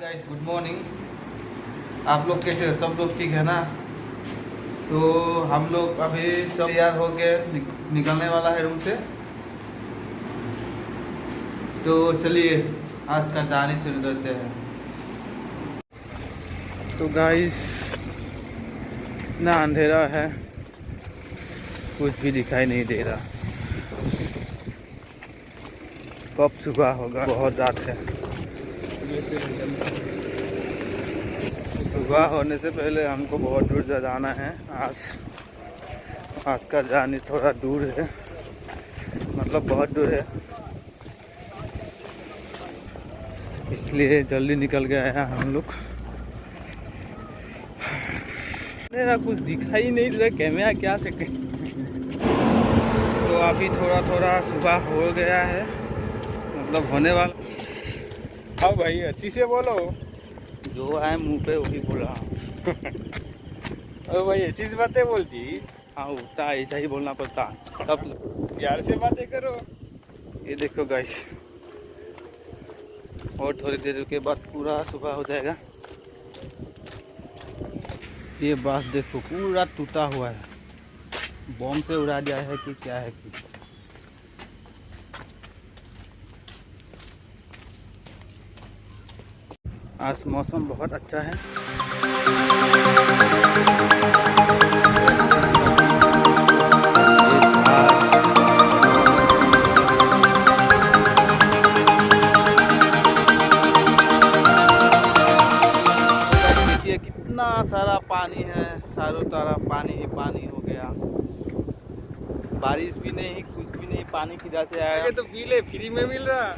Guys, good morning. आप लोग कैसे हैं? सब लोग ठीक है ना? तो हम लोग अभी सब तैयार हो के निकलने वाला है रूम से। तो चलिए आज का जर्नी शुरू करते हैं। तो गाइस इतना अंधेरा है, कुछ भी दिखाई नहीं दे रहा। कब सुबह होगा? बहुत रात है। सुबह होने से पहले हमको बहुत दूर जाना है। आज का जर्नी थोड़ा दूर है, मतलब बहुत दूर है, इसलिए जल्दी निकल गया है हम लोग। मेरा कुछ दिखाई नहीं दे रहा, कैमरा क्या से तो अभी थोड़ा थोड़ा सुबह हो गया है, मतलब होने वाला। हाँ भाई, अच्छी से बोलो। जो है मुंह पे वही बोल रहा हूँ। अरे भाई, अच्छी से बातें बोलती। हाँ, उतना ऐसा ही बोलना पड़ता तब। प्यार से बातें करो। ये देखो गाइस, और थोड़ी देर के बाद पूरा सुबह हो जाएगा। ये बास देखो पूरा टूटा हुआ है, बम से उड़ा दिया है कि क्या है कि। आज मौसम बहुत अच्छा है। देखिए कितना सारा पानी है, चारों तरफ पानी ही पानी हो गया। बारिश भी नहीं, कुछ भी नहीं, पानी किधर से आया? आगे तो पी ले, फ्री में मिल रहा।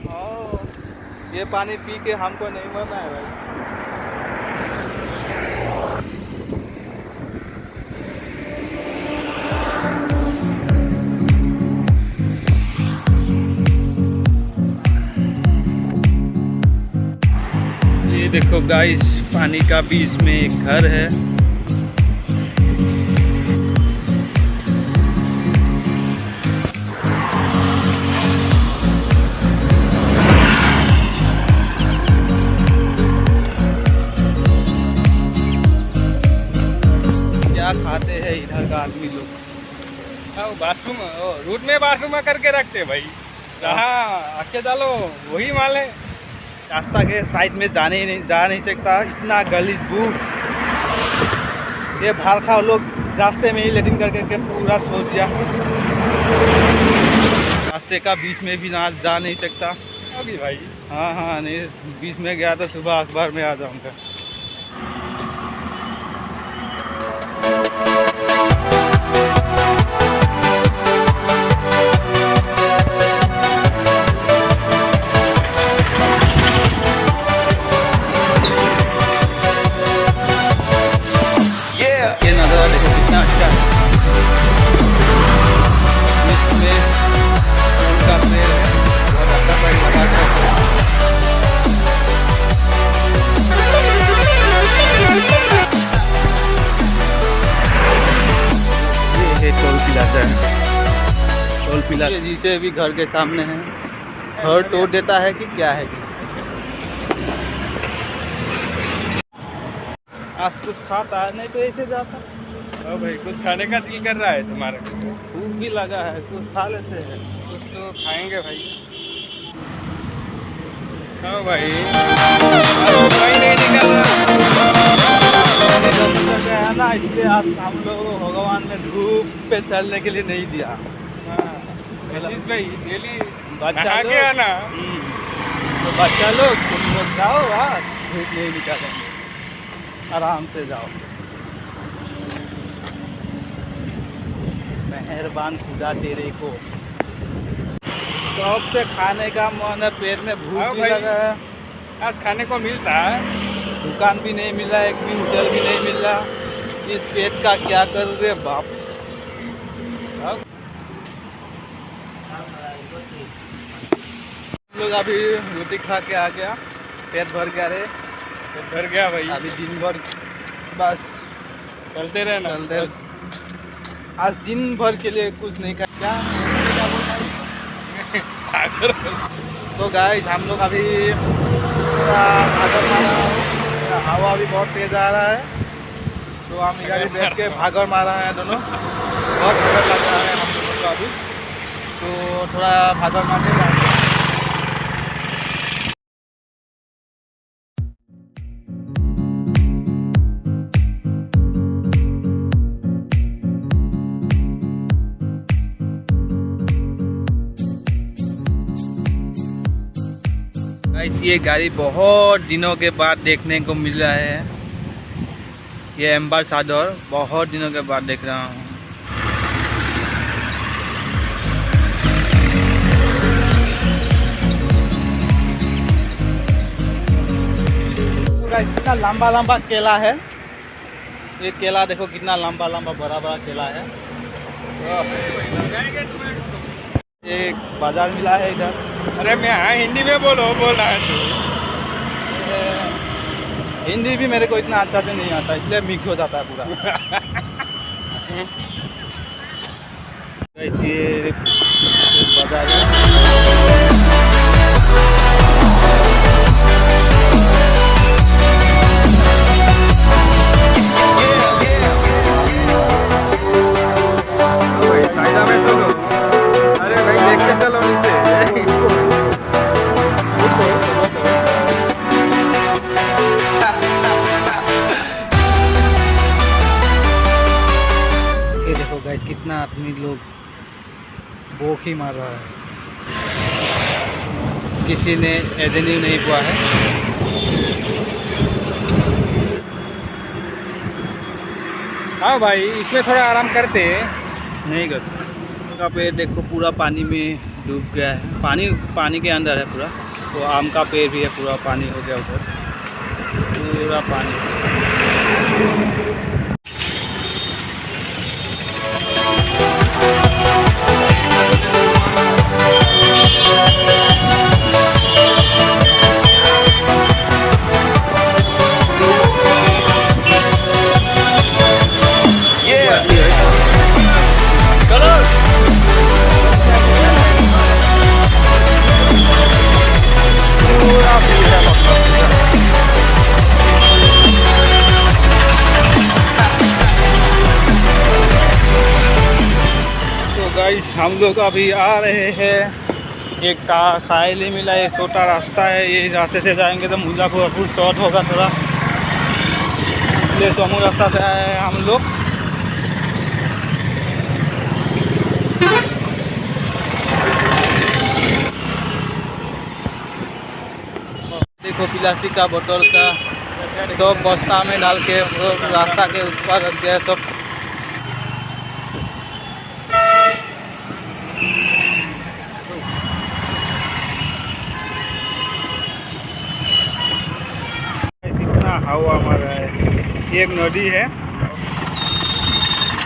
ये पानी पी के हमको नहीं मरना है भाई। ये देखो गाइस, पानी का बीच में एक घर है। क्या खाते हैं इधर का आदमी लोग? बाथरूम रूट में बाथरूम करके रखते भाई। हाँ, आके डालो वही माल है। रास्ता के साइड में जा नहीं सकता, इतना गलीज बू। ये भालखा लोग रास्ते में ही लेटिंग करके पूरा सो दिया। रास्ते का बीच में भी ना जा नहीं सकता अभी भाई। हाँ, नहीं बीच में गया तो सुबह अखबार में आ जाऊंगा। ये नज़ारा देखो कितना अच्छा है। इसमें उनका पेड़ है, बहुत अच्छा पेड़ लगा है। ये है टोल प्लाजा है। टोल प्लाजा जिसे भी घर के सामने है, घर तोड़ देता है कि क्या है कि। आज कुछ खाता है, नहीं तो ऐसे जाता। हाँ भाई, कुछ खाने का दिल कर रहा है तुम्हारे? भूख भी लगा है, कुछ खा लेते हैं। कुछ तो खाएंगे भाई। हाँ भाई, भाई नहीं निकल रहा है ना, इसलिए आज हम लोग भगवान ने धूप पे चलने के लिए नहीं दिया। भाई डेली बच्चा के आना। तो बच्चा लोग तुम लोग जाओ, आज धूप नहीं निकालेंगे, आराम से जाओ। मेहरबान खुदा तेरे को। कब से खाने का मन है, पेट में भूख भी लगा है। आज खाने को मिलता है, दुकान भी नहीं मिला, एक भी होटल भी नहीं मिला। इस पेट का क्या कर रहे बाप। हम लोग अभी रोटी खा के आ गया, पेट भर गया रे। भर गया भाई। अभी दिन भर बस चलते रहना। आज दिन भर के लिए कुछ नहीं कर क्या। तो गाइस हम लोग अभी पूरा भागड़ मारा हूँ, हवा भी बहुत तेज आ रहा है, तो हम इधर ही बैठ के भागड़ मारा है दोनों। बहुत भागड़ लग रहा है हम लोगों को अभी, तो थोड़ा भागड़ मारने जाएंगे। ये गाड़ी बहुत दिनों के बाद देखने को मिल रहा है, ये एम्बेसडर बहुत दिनों के बाद देख रहा हूँ। कितना लंबा लंबा केला है, ये केला देखो कितना लंबा लंबा बड़ा बड़ा केला है। एक बाजार मिला है इधर। अरे मैं हाँ हिंदी में बोल रहा है तू। हिंदी भी मेरे को इतना अच्छा से नहीं आता, इसलिए मिक्स हो जाता है पूरा। ये बाजार है। कितना आदमी लोग बोखी मार रहा है, किसी ने एवेन्यू नहीं हुआ है। हाँ भाई, इसमें थोड़ा आराम करते नहीं करते। का पेड़ देखो पूरा पानी में डूब गया है, पानी के अंदर है पूरा। तो आम का पेड़ भी है, पूरा पानी हो गया उधर, पूरा पानी। हम लोग अभी आ रहे हैं, एक साइल ही मिला, ये छोटा रास्ता है, ये रास्ते से जाएंगे तो मुजफ्फरपुर शॉर्ट होगा थोड़ा, इसलिए समूह रास्ता से आए हैं हम लोग। देखो प्लास्टिक का बोतल का तो बस्ता में डाल के रास्ता के उस पर रख दिया सब। हवा मार रहा है, एक नदी है।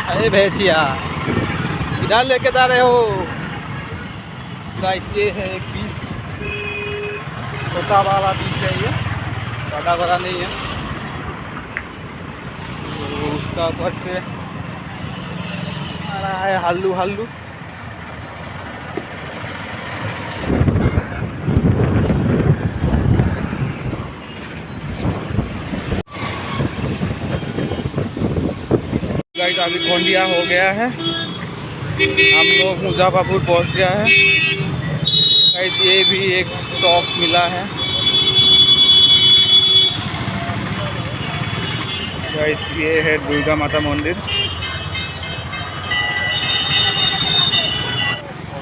अरे भैंसिया इधर लेके जा रहे हो गाइस, ये है एक बीच, छोटा वाला बीच है, ये ज़्यादा बड़ा नहीं है। तो उसका ऊपर से आ रहा है हल्लू हल्लू। गाइस अभी गोंदिया हो गया है, हम लोग मुजफ्फरपुर पहुंच गया है। गाइस ये भी एक शॉप मिला है। गाइस ये है दुर्गा माता मंदिर।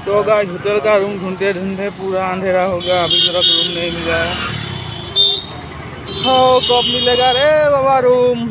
तो गाइस होटल का रूम ढूंढते ढूंढते पूरा अंधेरा हो गया, अभी तक रूम नहीं मिला है। हाँ कब मिलेगा रे बाबा रूम।